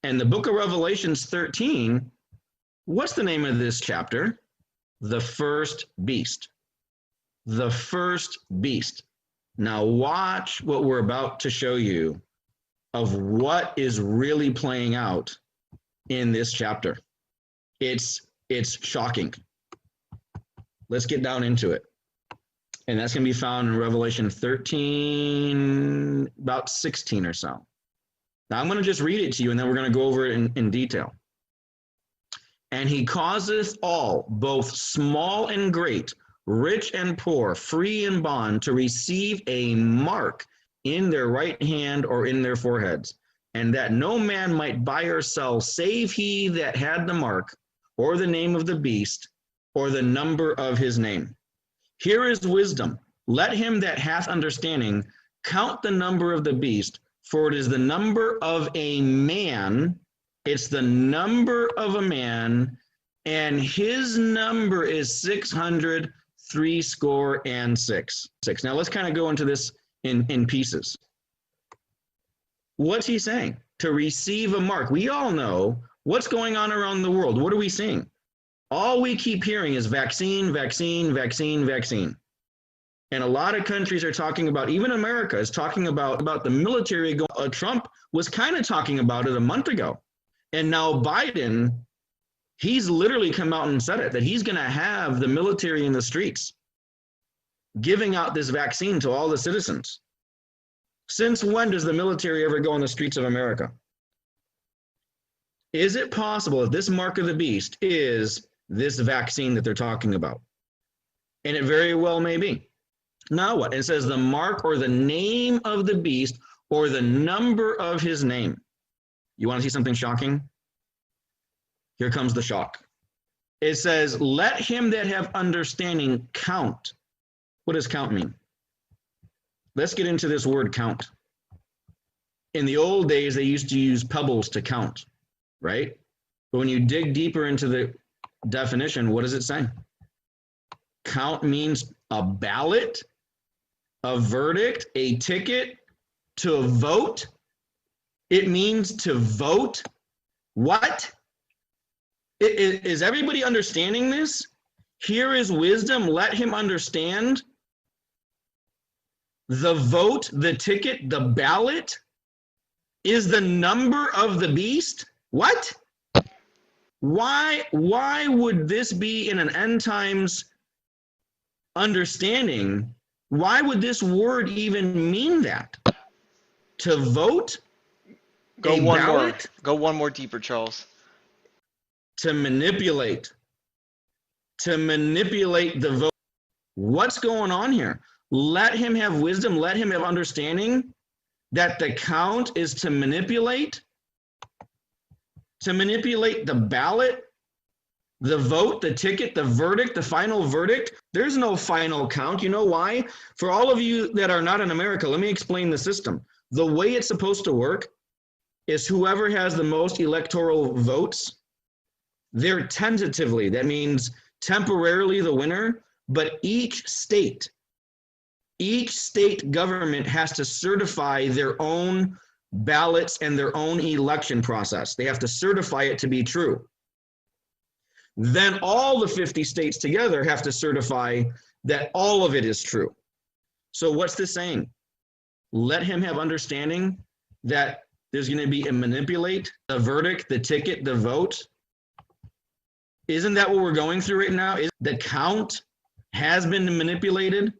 And the book of Revelations 13, what's the name of this chapter? The first beast. The first beast. Now watch what we're about to show you of what is really playing out in this chapter. It's shocking. Let's get down into it. And that's going to be found in Revelation 13, about 16 or so. Now I'm going to just read it to you, and then we're going to go over it in detail. And he causeth all, both small and great, rich and poor, free and bond, to receive a mark in their right hand or in their foreheads, and that no man might buy or sell save he that had the mark, or the name of the beast, or the number of his name. Here is wisdom. Let him that hath understanding count the number of the beast, for it is the number of a man. It's the number of a man, and his number is 666. Now let's kind of go into this in pieces. What's he saying? To receive a mark. We all know what's going on around the world. What are we seeing? All we keep hearing is vaccine, vaccine, vaccine, vaccine. And a lot of countries are talking about, even America is talking about the military. Trump was kind of talking about it a month ago. And now Biden, he's literally come out and said it, that he's going to have the military in the streets giving out this vaccine to all the citizens. Since when does the military ever go on the streets of America? Is it possible that this mark of the beast is this vaccine that they're talking about? And it very well may be. Now what? It says the mark or the name of the beast or the number of his name. You want to see something shocking? Here comes the shock. It says, let him that have understanding count. What does count mean? Let's get into this word count. In the old days, they used to use pebbles to count, right? But when you dig deeper into the definition, what does it say? Count means a ballot, a verdict, a ticket, to vote. It means to vote. What? Is everybody understanding this? Here is wisdom. Let him understand. The vote, the ticket, the ballot is the number of the beast. What? Why would this be in an end times understanding? Why would this word even mean that? To vote? Go one more deeper, Charles. To manipulate the vote. What's going on here? Let him have wisdom, let him have understanding that the count is to manipulate the ballot, the vote, the ticket, the verdict, the final verdict. There's no final count. You know why? For all of you that are not in America, let me explain the system. The way it's supposed to work is whoever has the most electoral votes, they're tentatively, that means temporarily the winner, but each state government has to certify their own ballots and their own election process. They have to certify it to be true. Then all the 50 states together have to certify that all of it is true. So what's this saying? Let him have understanding that there's going to be a manipulate, the verdict, the ticket, the vote. Isn't that what we're going through right now? The count has been manipulated.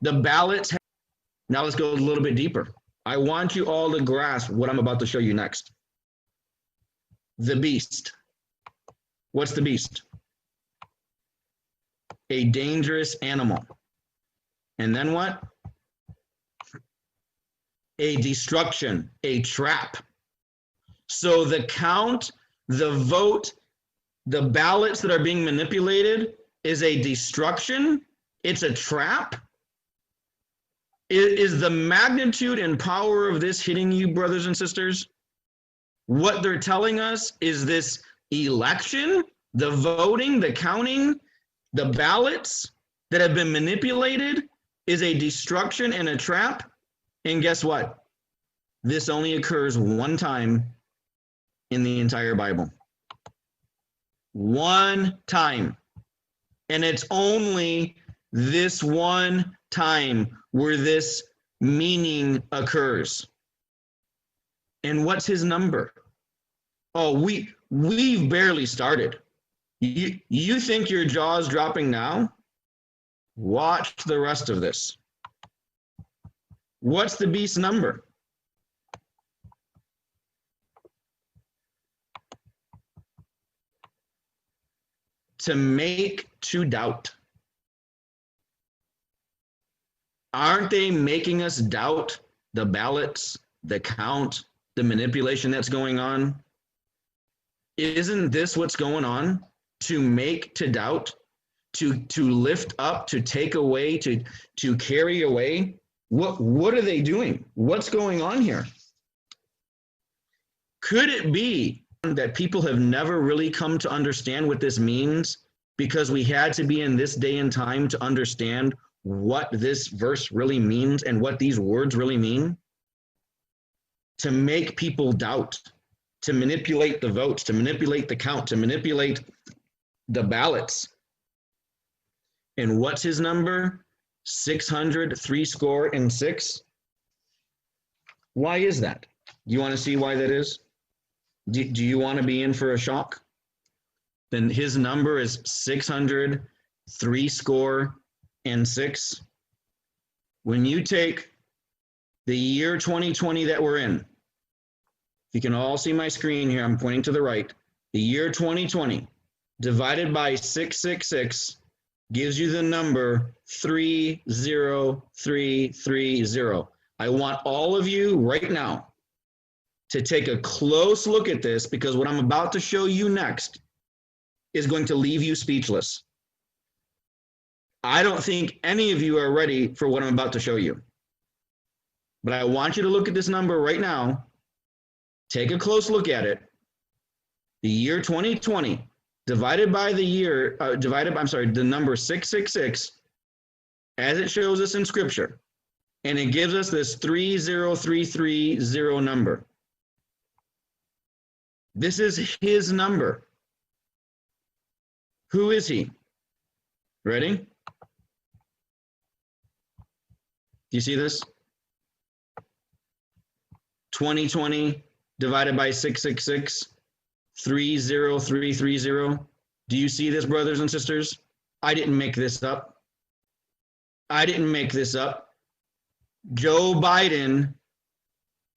The ballots. Now let's go a little bit deeper. I want you all to grasp what I'm about to show you next. The beast. What's the beast? A dangerous animal. And then what? A destruction, a trap. So the count, the vote, the ballots that are being manipulated is a destruction. It's a trap. Is the magnitude and power of this hitting you, brothers and sisters? What they're telling us is this election, the voting, the counting, the ballots that have been manipulated is a destruction and a trap. And guess what? This only occurs one time in the entire Bible. One time. And it's only this one time where this meaning occurs. And what's his number? Oh, we've barely started. You think your jaw's dropping now? Watch the rest of this. What's the beast's number? To make to doubt. Aren't they making us doubt the ballots, the count, the manipulation that's going on? Isn't this what's going on? To make to doubt, to lift up, to take away, to carry away? What are they doing? What's going on here? Could it be that people have never really come to understand what this means because we had to be in this day and time to understand what this verse really means and what these words really mean? To make people doubt, to manipulate the votes, to manipulate the count, to manipulate the ballots. And what's his number? 666. Why is that? Do you want to see why that is? Do you want to be in for a shock? Then his number is 666. When you take the year 2020 that we're in, you can all see my screen here, I'm pointing to the right. The year 2020 divided by 666 gives you the number 30330. I want all of you right now to take a close look at this, because what I'm about to show you next is going to leave you speechless. I don't think any of you are ready for what I'm about to show you. But I want you to look at this number right now. Take a close look at it. The year 2020 divided by the number 666, as it shows us in Scripture, and it gives us this 30330 number. This is his number. Who is he? Ready? Do you see this? 2020 divided by 666, 30330. Do you see this, brothers and sisters? I didn't make this up. I didn't make this up. Joe Biden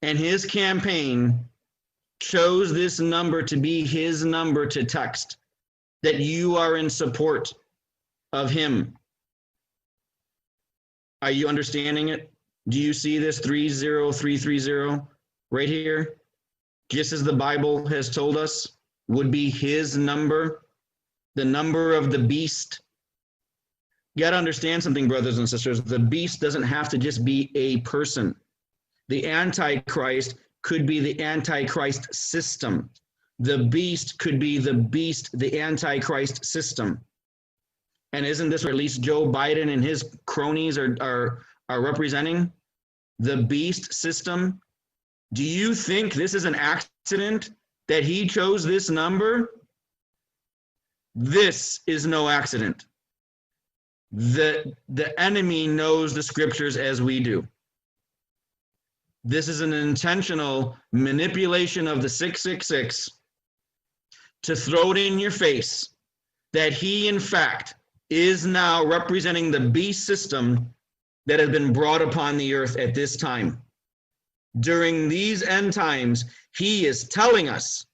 and his campaign chose this number to be his number to text, that you are in support of him. Are you understanding it? Do you see this 30330 right here? Just as the Bible has told us, would be his number, the number of the beast. You got to understand something, brothers and sisters. The beast doesn't have to just be a person. The Antichrist could be the Antichrist system. The beast could be the beast, the Antichrist system. And isn't this what at least Joe Biden and his cronies are representing? The beast system. Do you think this is an accident that he chose this number? This is no accident. The enemy knows the scriptures as we do. This is an intentional manipulation of the 666 to throw it in your face that he, in fact, is now representing the beast system that has been brought upon the earth at this time. During these end times, he is telling us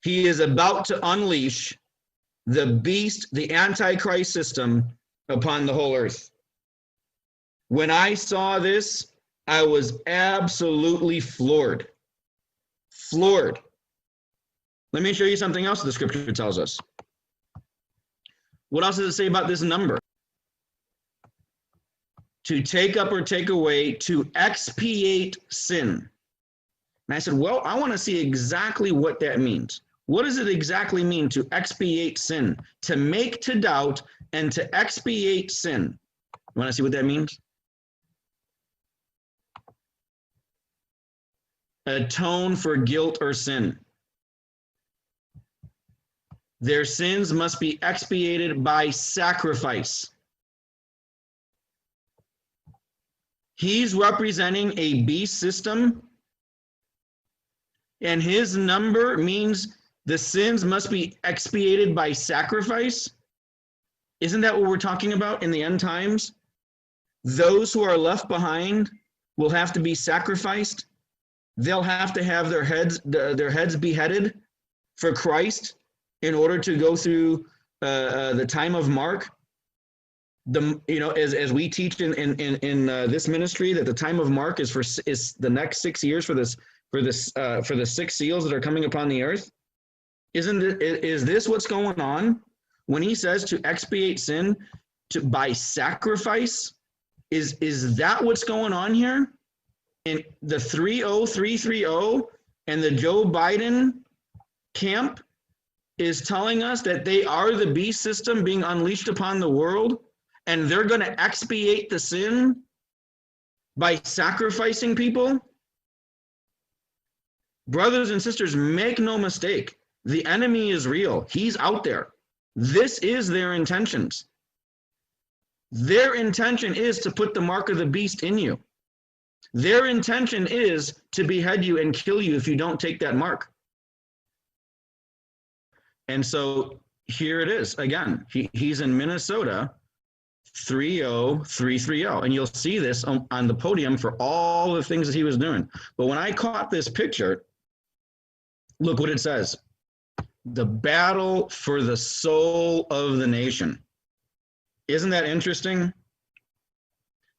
he is about to unleash the beast, the Antichrist system, upon the whole earth. When I saw this, I was absolutely floored. Floored. Let me show you something else the scripture tells us. What else does it say about this number? To take up or take away, to expiate sin. And I said, well, I want to see exactly what that means. What does it exactly mean to expiate sin? To make to doubt and to expiate sin. You want to see what that means? Atone for guilt or sin. Their sins must be expiated by sacrifice. He's representing a beast system, and his number means the sins must be expiated by sacrifice. Isn't that what we're talking about in the end times? Those who are left behind will have to be sacrificed. They'll have to have their heads beheaded for Christ in order to go through the time of Mark. As we teach in this ministry, that the time of Mark is the next 6 years for the 6 seals that are coming upon the earth. Is this what's going on when he says to expiate sin by sacrifice? Is that what's going on here? In the 30330 and the Joe Biden camp is telling us that they are the beast system being unleashed upon the world, and they're going to expiate the sin by sacrificing people? Brothers and sisters, make no mistake. The enemy is real. He's out there. This is their intentions. Their intention is to put the mark of the beast in you. Their intention is to behead you and kill you if you don't take that mark. And so here it is again. He's in Minnesota, 30330. And you'll see this on the podium for all the things that he was doing. But when I caught this picture, look what it says. The battle for the soul of the nation. Isn't that interesting?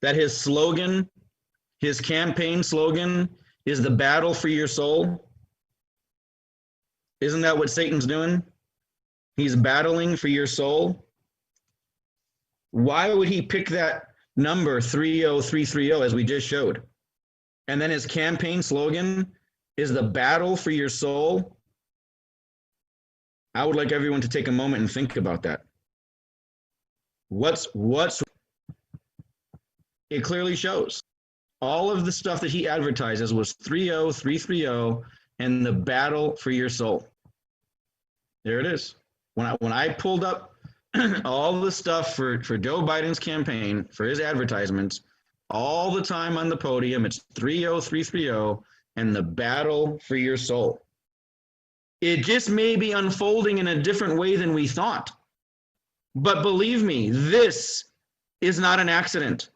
That his slogan, his campaign slogan, is the battle for your soul. Isn't that what Satan's doing? He's battling for your soul. Why would he pick that number 30330 as we just showed? And then his campaign slogan is the battle for your soul. I would like everyone to take a moment and think about that. What's it clearly shows. All of the stuff that he advertises was 30330 and the battle for your soul. There it is. When I pulled up all the stuff for Joe Biden's campaign, for his advertisements, all the time on the podium, it's 30330 and the battle for your soul. It just may be unfolding in a different way than we thought. But believe me, this is not an accident.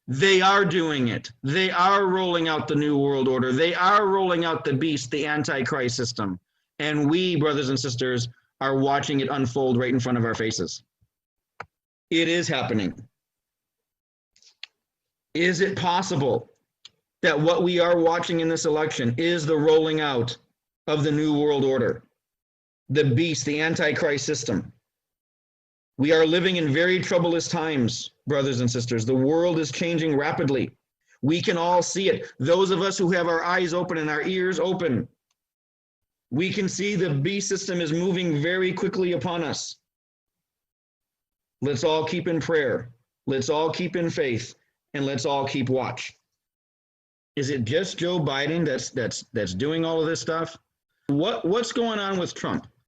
They are doing it. They are rolling out the New World Order. They are rolling out the beast, the Antichrist system. And we, brothers and sisters, are watching it unfold right in front of our faces. It is happening. Is it possible that what we are watching in this election is the rolling out of the New World Order, the beast, the Antichrist system? We are living in very troublous times, brothers and sisters. The world is changing rapidly. We can all see it. Those of us who have our eyes open and our ears open, we can see the beast system is moving very quickly upon us. Let's all keep in prayer. Let's all keep in faith, and let's all keep watch. Is it just Joe Biden that's doing all of this stuff? What's going on with Trump?